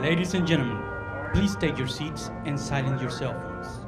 Ladies and gentlemen, please take your seats and silence your cell phones.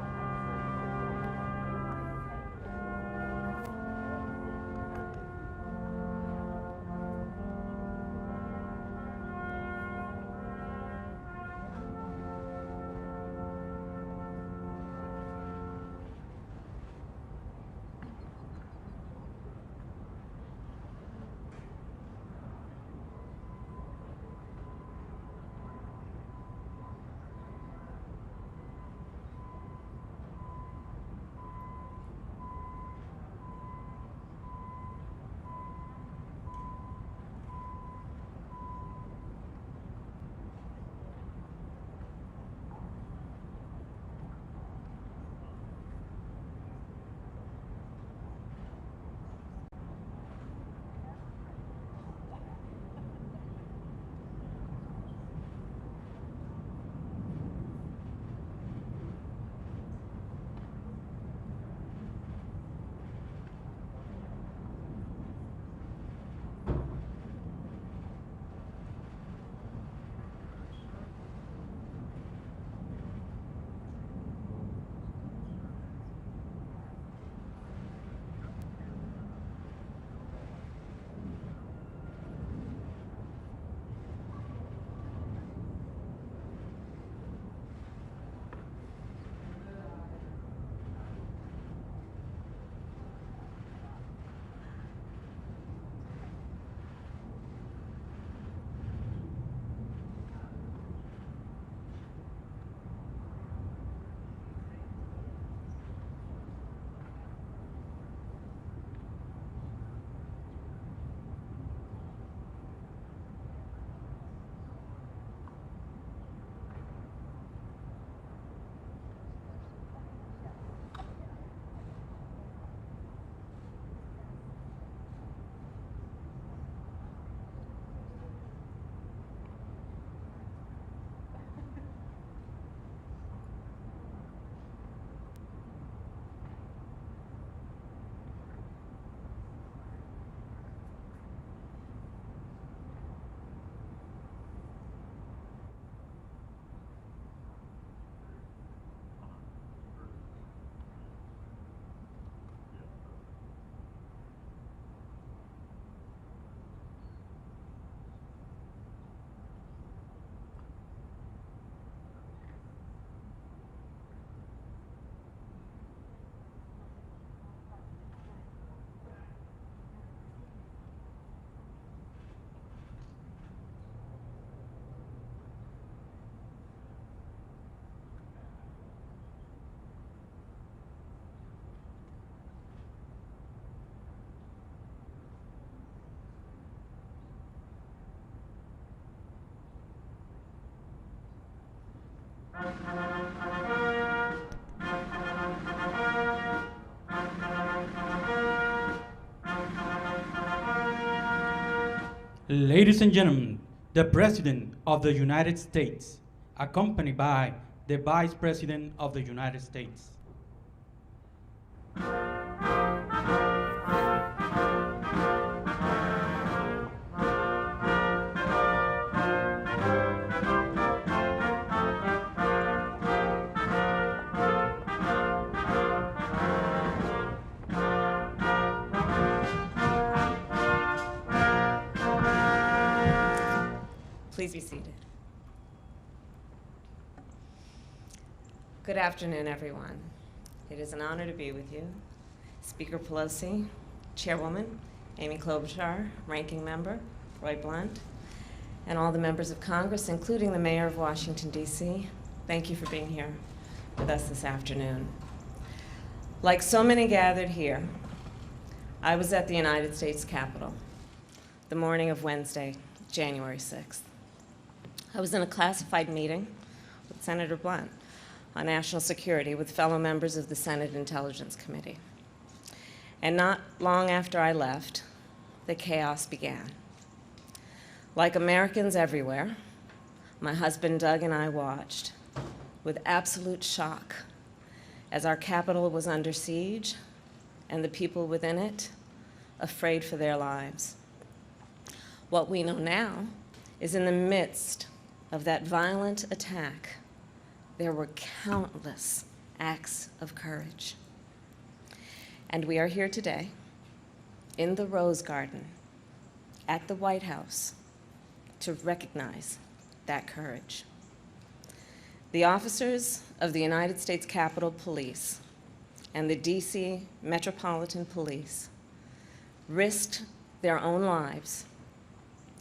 Ladies and gentlemen, the President of the United States, accompanied by the Vice President of the United States. Please be seated. Good afternoon, everyone. It is an honor to be with you. Speaker Pelosi, Chairwoman Amy Klobuchar, Ranking Member Roy Blunt, and all the members of Congress, including the Mayor of Washington, D.C., thank you for being here with us this afternoon. Like so many gathered here, I was at the United States Capitol the morning of Wednesday, January 6th. I was in a classified meeting with Senator Blunt on national security with fellow members of the Senate Intelligence Committee. And not long after I left, the chaos began. Like Americans everywhere, my husband Doug and I watched with absolute shock as our Capitol was under siege and the people within it afraid for their lives. What we know now is in the midst of that violent attack, there were countless acts of courage. And we are here today in the Rose Garden at the White House to recognize that courage. The officers of the United States Capitol Police and the DC Metropolitan Police risked their own lives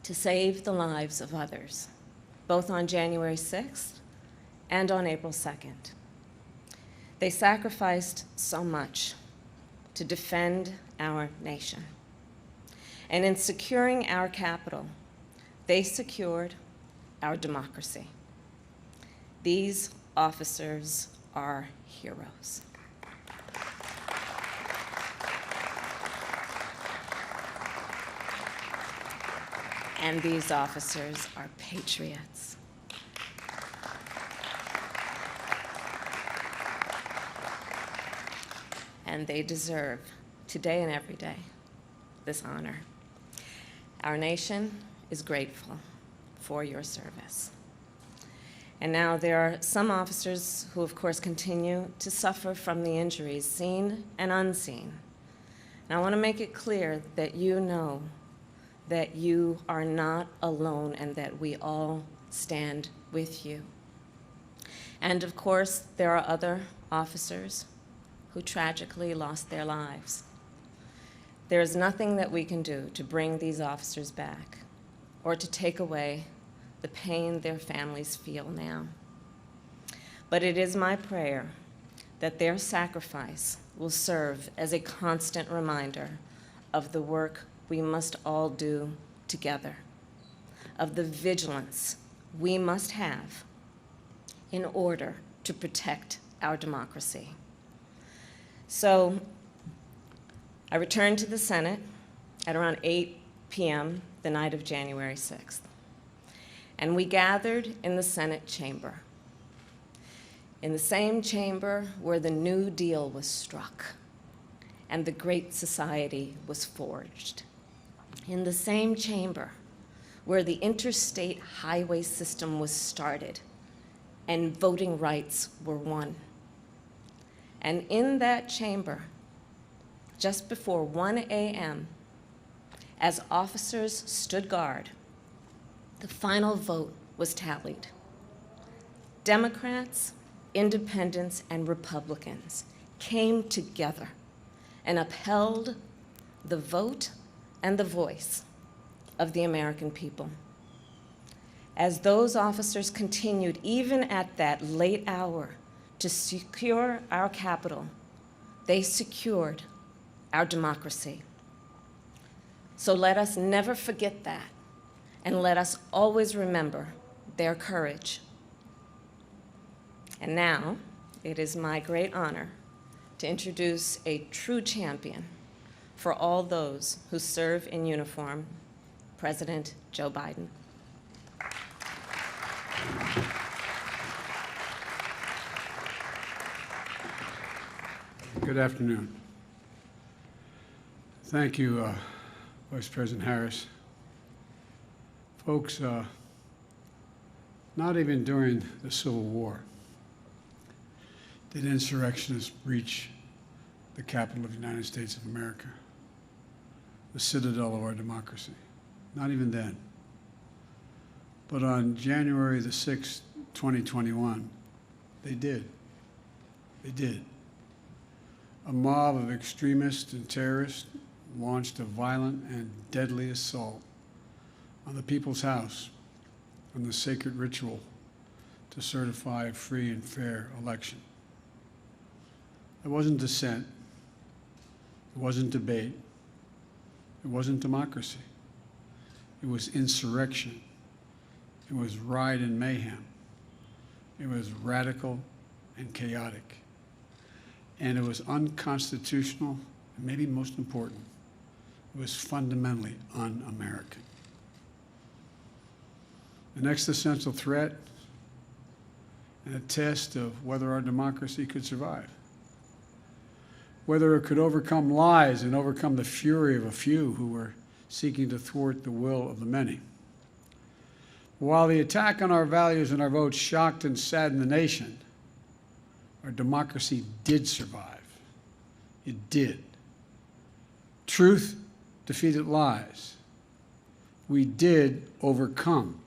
to save the lives of others, both on January 6th and on April 2nd. They sacrificed so much to defend our nation. And in securing our capital, they secured our democracy. These officers are heroes. And these officers are patriots. And they deserve, today and every day, this honor. Our nation is grateful for your service. And now there are some officers who, of course, continue to suffer from the injuries seen and unseen. And I want to make it clear that you know that you are not alone and that we all stand with you. And of course, there are other officers who tragically lost their lives. There is nothing that we can do to bring these officers back or to take away the pain their families feel now. But it is my prayer that their sacrifice will serve as a constant reminder of the work we must all do together, of the vigilance we must have in order to protect our democracy. So I returned to the Senate at around 8 p.m. the night of January 6th. And we gathered in the Senate chamber, in the same chamber where the New Deal was struck and the Great Society was forged, in the same chamber where the interstate highway system was started and voting rights were won. And in that chamber, just before 1 a.m., as officers stood guard, the final vote was tallied. Democrats, independents, and Republicans came together and upheld the vote and the voice of the American people. As those officers continued, even at that late hour, to secure our capital, they secured our democracy. So let us never forget that, and let us always remember their courage. And now, it is my great honor to introduce a true champion for all those who serve in uniform, President Joe Biden. Good afternoon. Thank you, Vice President Harris. Folks, not even during the Civil War did insurrectionists breach the Capitol of the United States of America, the citadel of our democracy. Not even then. But on January the 6th, 2021, they did. They did. A mob of extremists and terrorists launched a violent and deadly assault on the People's House, on the sacred ritual to certify a free and fair election. It wasn't dissent. It wasn't debate. It wasn't democracy. It was insurrection. It was riot and mayhem. It was radical and chaotic. And it was unconstitutional, and maybe most important, it was fundamentally un-American. An existential threat and a test of whether our democracy could survive, whether it could overcome lies and overcome the fury of a few who were seeking to thwart the will of the many. While the attack on our values and our votes shocked and saddened the nation, our democracy did survive. It did. Truth defeated lies. We did overcome.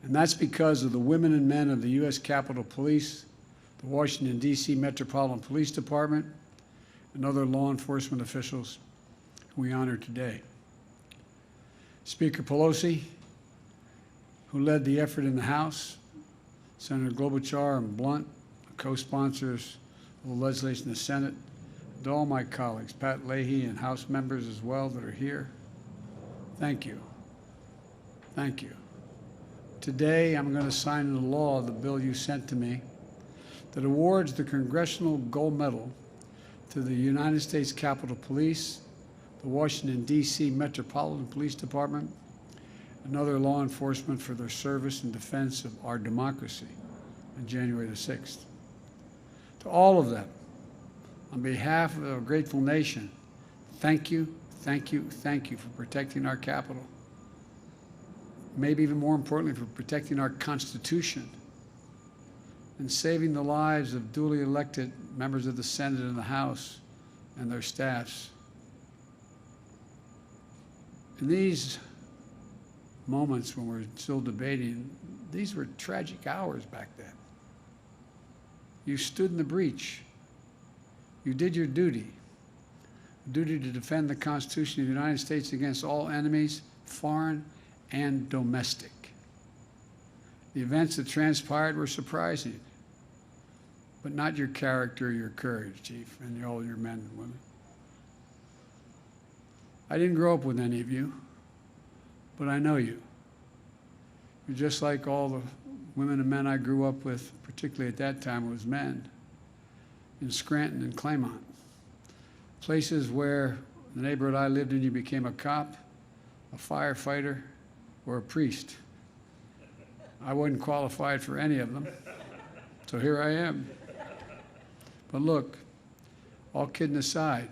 And that's because of the women and men of the U.S. Capitol Police, the Washington, D.C. Metropolitan Police Department, and other law enforcement officials who we honor today. Speaker Pelosi, who led the effort in the House, Senator Klobuchar and Blunt, co-sponsors of the legislation in the Senate, and all my colleagues, Pat Leahy and House members as well that are here, thank you. Thank you. Today, I'm going to sign into law the bill you sent to me that awards the Congressional Gold Medal to the United States Capitol Police, the Washington, D.C. Metropolitan Police Department, and other law enforcement for their service and defense of our democracy on January the 6th. To all of them, on behalf of a grateful nation, thank you, thank you, thank you for protecting our Capitol. Maybe even more importantly, for protecting our Constitution and saving the lives of duly elected members of the Senate and the House and their staffs. In these moments when we're still debating, these were tragic hours back then. You stood in the breach. You did your duty to defend the Constitution of the United States against all enemies, foreign and domestic. The events that transpired were surprising, but not your character or your courage, Chief, and all your men and women. I didn't grow up with any of you, but I know you. You're just like all the women and men I grew up with, particularly at that time, it was men, in Scranton and Claymont. Places where the neighborhood I lived in, you became a cop, a firefighter, or a priest. I wasn't qualified for any of them, so here I am. But look, all kidding aside,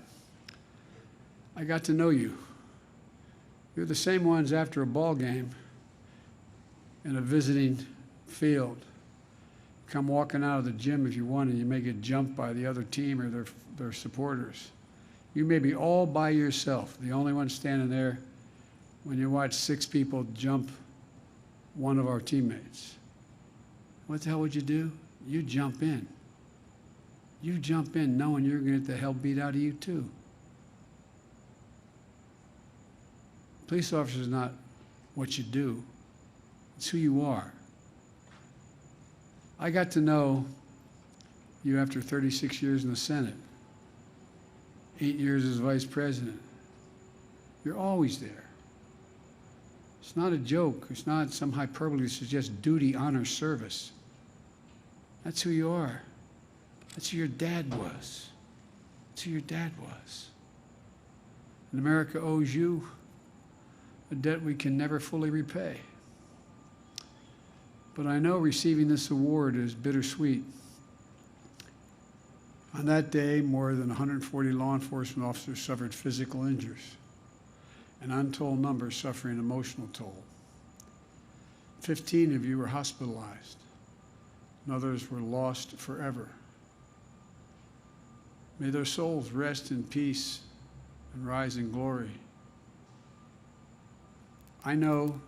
I got to know you. You're the same ones after a ball game in a visiting field. Come walking out of the gym if you want and you may get jumped by the other team or their supporters. You may be all by yourself, the only one standing there when you watch 6 people jump one of our teammates. What the hell would you do? You jump in. You jump in knowing you're going to get the hell beat out of you too. Police officer is not what you do. It's who you are. I got to know you after 36 years in the Senate, 8 years as Vice President. You're always there. It's not a joke. It's not some hyperbole to suggest duty, honor, service. That's who you are. That's who your dad was. That's who your dad was. And America owes you a debt we can never fully repay. But I know receiving this award is bittersweet. On that day, more than 140 law enforcement officers suffered physical injuries, and untold numbers suffering emotional toll. 15 of you were hospitalized, and others were lost forever. May their souls rest in peace and rise in glory. I know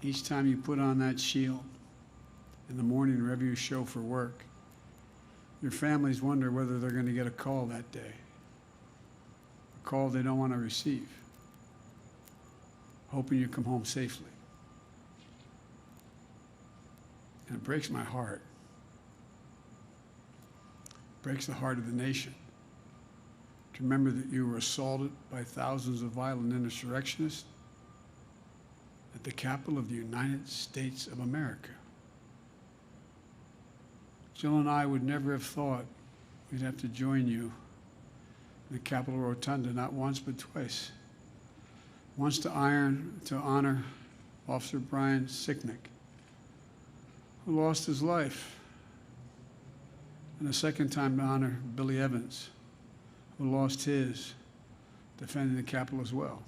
each time you put on that shield in the morning wherever you show for work, your families wonder whether they're going to get a call that day, a call they don't want to receive, hoping you come home safely. And it breaks my heart. It breaks the heart of the nation to remember that you were assaulted by thousands of violent insurrectionists at the Capitol of the United States of America. Jill and I would never have thought we'd have to join you in the Capitol Rotunda, not once but twice. Once to honor Officer Brian Sicknick, who lost his life, and a second time to honor Billy Evans, who lost his defending the Capitol as well.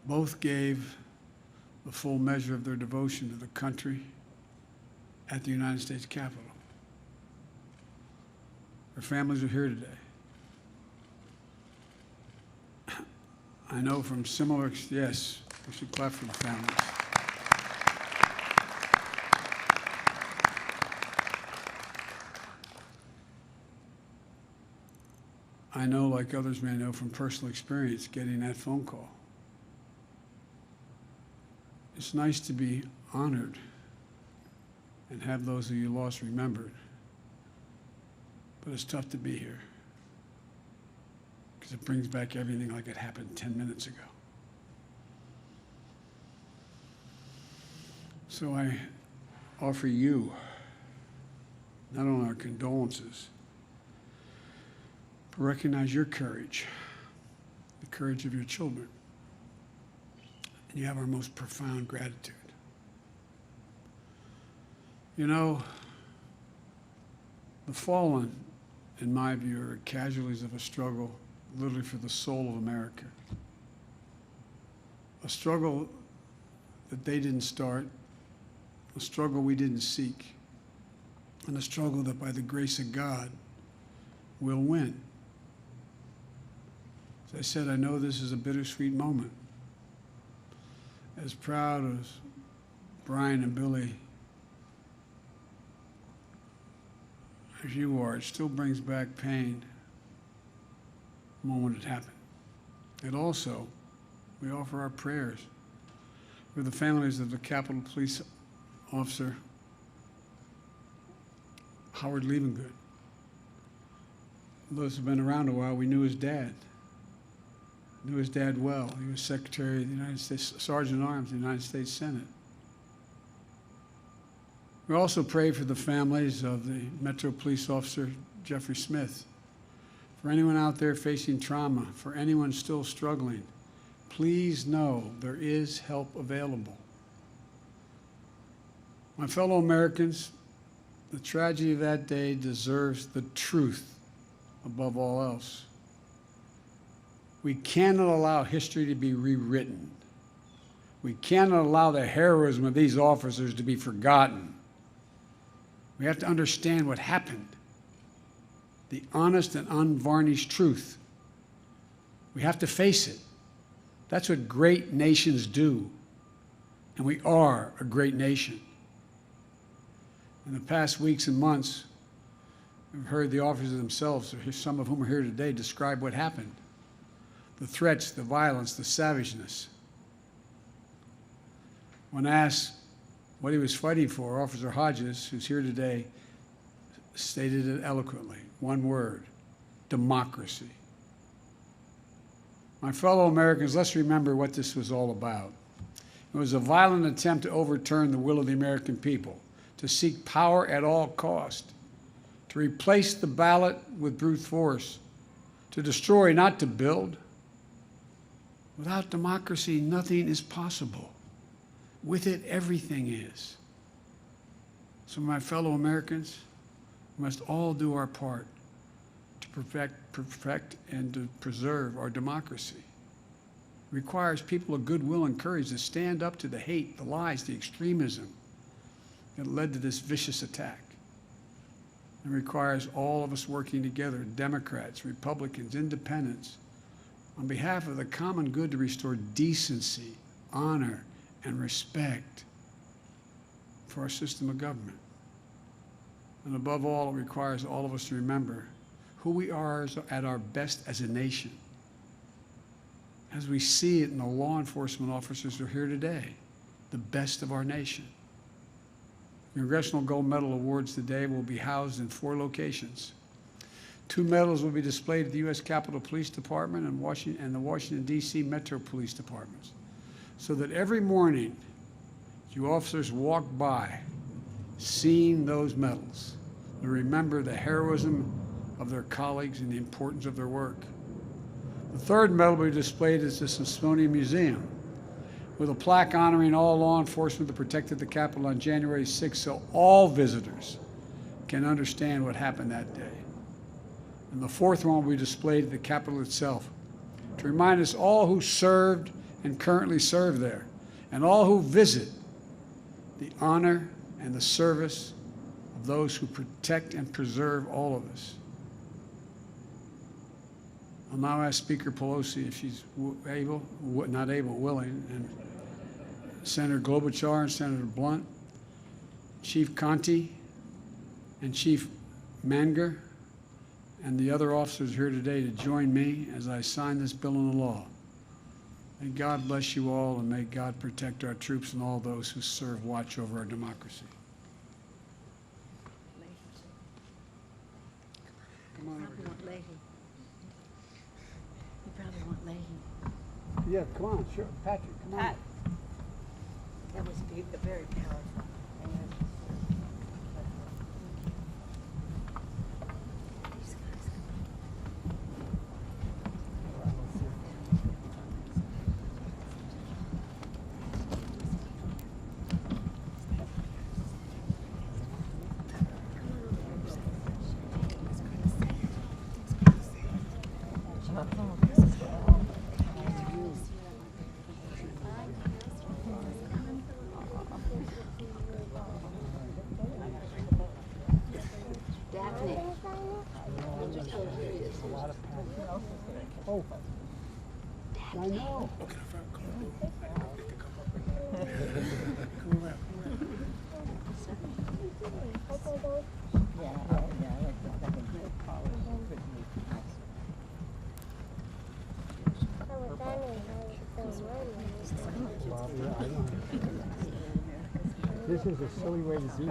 Both gave the full measure of their devotion to the country at the United States Capitol. Their families are here today. I know from similar, yes, we should clap for the families. I know, like others may know from personal experience, getting that phone call. It's nice to be honored and have those who you lost remembered, but it's tough to be here because it brings back everything like it happened 10 minutes ago. So I offer you not only our condolences, but recognize your courage, the courage of your children, and you have our most profound gratitude. You know, the fallen, in my view, are casualties of a struggle literally for the soul of America. A struggle that they didn't start, a struggle we didn't seek, and a struggle that by the grace of God will win. As I said, I know this is a bittersweet moment. As proud as Brian and Billy as you are, it still brings back pain the moment it happened. And also, we offer our prayers for the families of the Capitol Police Officer Howard Liebengood. Those who've been around a while, we knew his dad. Knew his dad well. He was Secretary of the United States, Sergeant at Arms of the United States Senate. We also pray for the families of the Metro Police Officer Jeffrey Smith. For anyone out there facing trauma, for anyone still struggling, please know there is help available. My fellow Americans, the tragedy of that day deserves the truth above all else. We cannot allow history to be rewritten. We cannot allow the heroism of these officers to be forgotten. We have to understand what happened, the honest and unvarnished truth. We have to face it. That's what great nations do, and we are a great nation. In the past weeks and months, we've heard the officers themselves, some of whom are here today, describe what happened. The threats, the violence, the savageness. When asked what he was fighting for, Officer Hodges, who's here today, stated it eloquently. One word: democracy. My fellow Americans, let's remember what this was all about. It was a violent attempt to overturn the will of the American people, to seek power at all cost, to replace the ballot with brute force, to destroy, not to build. Without democracy, nothing is possible. With it, everything is. So my fellow Americans, we must all do our part to perfect and to preserve our democracy. It requires people of goodwill and courage to stand up to the hate, the lies, the extremism that led to this vicious attack. It requires all of us working together, Democrats, Republicans, independents, on behalf of the common good to restore decency, honor, and respect for our system of government. And above all, it requires all of us to remember who we are at our best as a nation, as we see it in the law enforcement officers who are here today, the best of our nation. Congressional Gold Medal awards today will be housed in 4 locations. 2 medals will be displayed at the U.S. Capitol Police Department and the Washington, D.C. Metro Police Departments, so that every morning you officers walk by seeing those medals and remember the heroism of their colleagues and the importance of their work. The 3rd medal will be displayed at the Smithsonian Museum with a plaque honoring all law enforcement that protected the Capitol on January 6th, so all visitors can understand what happened that day. And the 4th one will be displayed at the Capitol itself to remind us all who served and currently serve there, and all who visit the honor and the service of those who protect and preserve all of us. I'll now ask Speaker Pelosi if she's willing, and Senator Klobuchar and Senator Blunt, Chief Conti, and Chief Manger, and the other officers here today to join me as I sign this bill into law. May God bless you all, and may God protect our troops and all those who serve watch over our democracy. Come on over here. You probably want Leahy. Yeah, come on, sure. Patrick, come on. Pat. That was very powerful. These guys. Daphne. Oh, I know. This is a silly way to do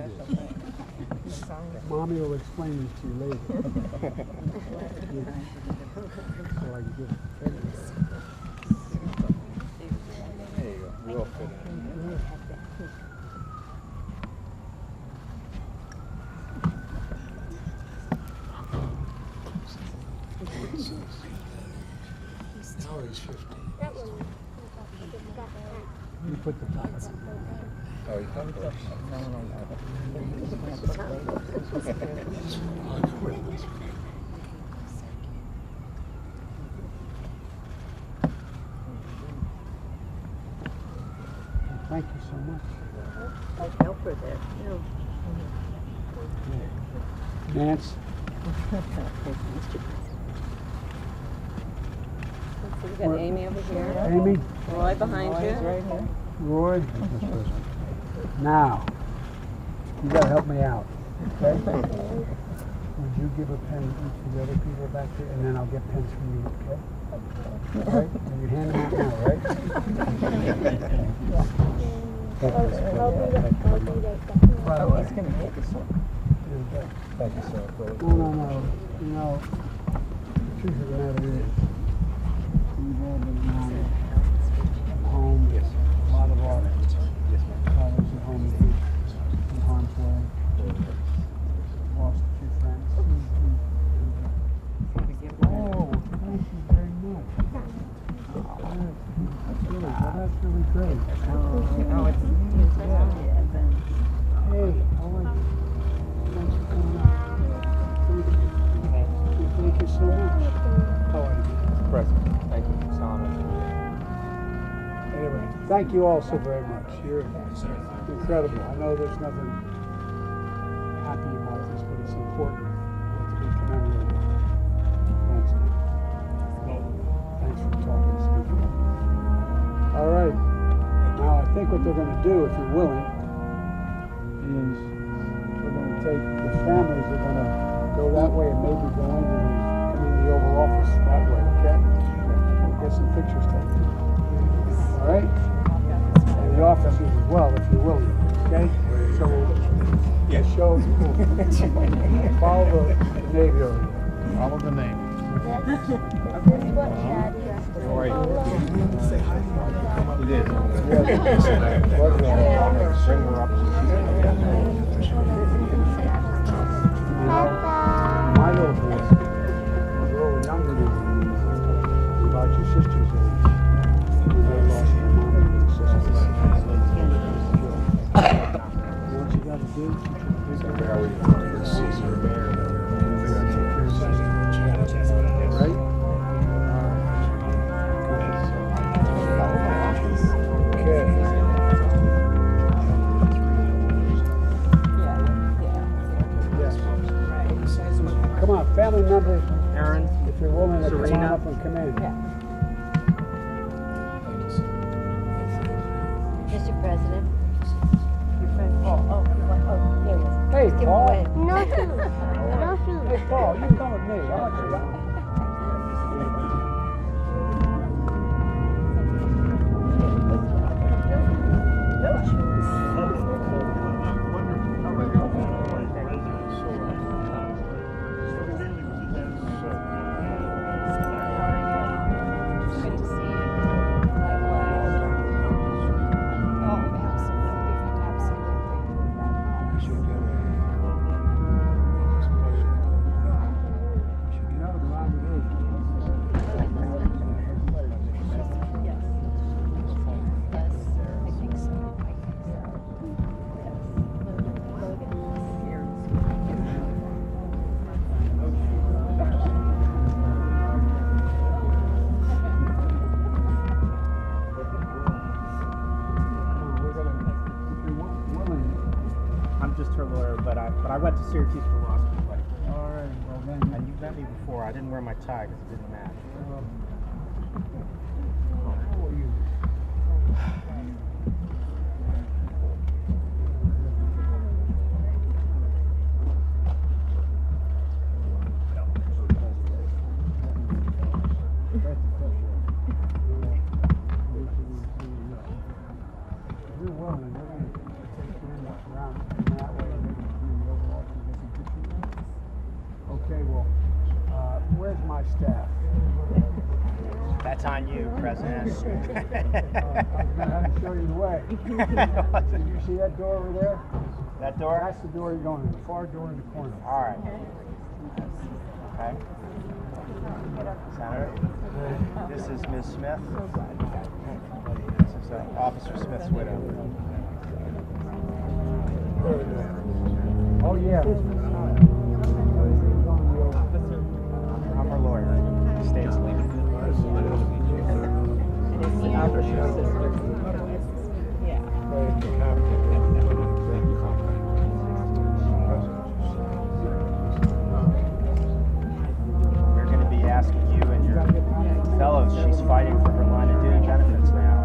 this. Mommy will explain this to you later. So I can give credit. There you go. Real fit. Now he's 50. You put the top on. Oh, you come first. Thank you so much. Help her there. Nance, So we got Amy over here, Amy, Roy behind you. Roy. Now, you gotta help me out, okay? Would you give a pen to each of the other people back there, and then I'll get pens from you, okay? All right? And you hand them out now, right? By the way. Thank you, sir. No. You know, the truth of the matter is, we've all been around home. Yes. A lot of our Yes, ma'am. colleagues at home in harm's way. Lost a few friends. Oh, thank you very much. That's really great. Hey, how are you? Thanks for coming out. Thank you so much. How are you? President, thank you. It's an honor. Anyway, thank you all so very much. You're incredible. I know there's nothing happy about this, but it's important to be commemorated. Thanks. Thanks for talking to speaking up. All right. Now, I think what they're going to do, if you're willing, is we're going to take the families are going to go that way and maybe go into the Oval Office that way, okay? We'll get some pictures taken. All right? And the officers as well, if you're willing, okay? So we'll show, follow the Navy over there. Follow the Navy. How are you? Say hi. We did. Bring her up. My little boys, a little younger than you, about your sister's age. They lost their mom and their sister. You know what you got to do? Right? Okay. come in. Mr. President. Your friend Paul. Oh, there he is. Hey, Give him Paul. away. No food. No food. Hey, Paul, you come with me. I want you to. I went to Syracuse for law school, but All right, well then. and you met me before. I didn't wear my tie because it didn't match. How are you? You're well, and we're going to take you in around that way, maybe do the overall position. Okay, well, where's my staff? That's on you, President. I was going to have to show you the way. Did you see that door over there? That door? That's the door you're going in, the far door in the corner. All right. Okay. Senator, this is Ms. Smith. This is Officer Smith's widow. Oh, yeah. I'm her lawyer. State's legal. We're going to be asking you and your fellows. She's fighting for her line of duty benefits now.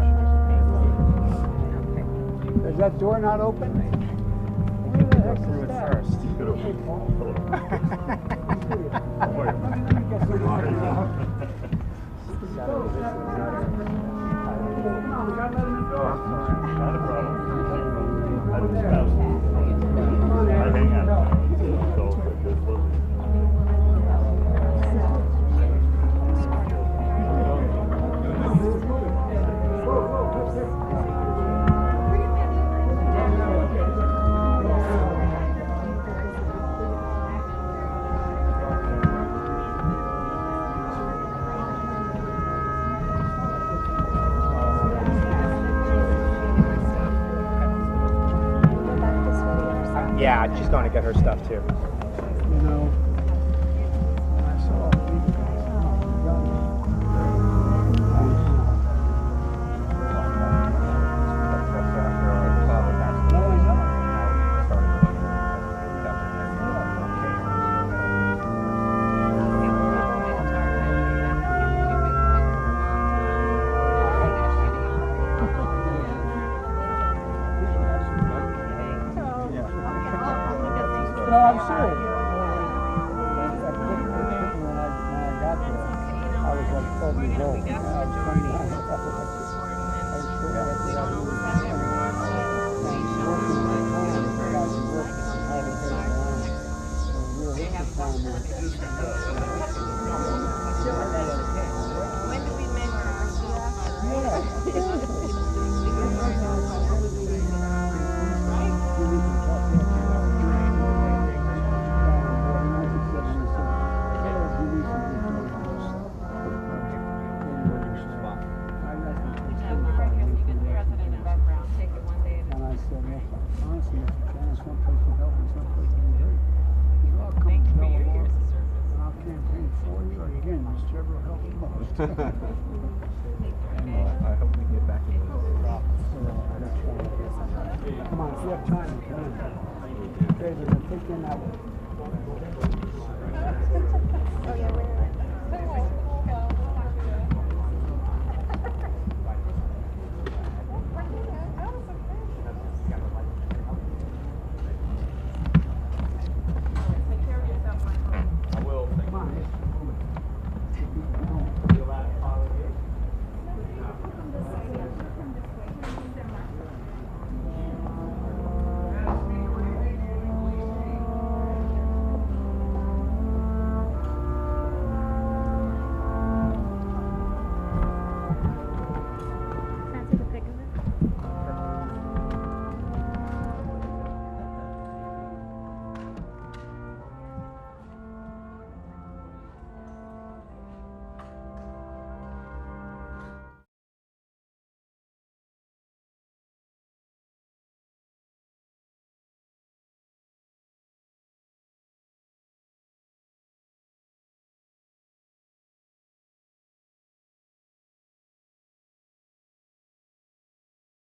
Is that door not open? We'll go through it first. Not a problem. I was I hang out. So, just look. Yeah, she's going to get her stuff too. You know, I saw No, I'm serious. When I got there, I was like 12 years old. I was 29. I was When do we measure our I hope we get back in the Come on, if you have time, come in. Okay, they're going to take you in that way.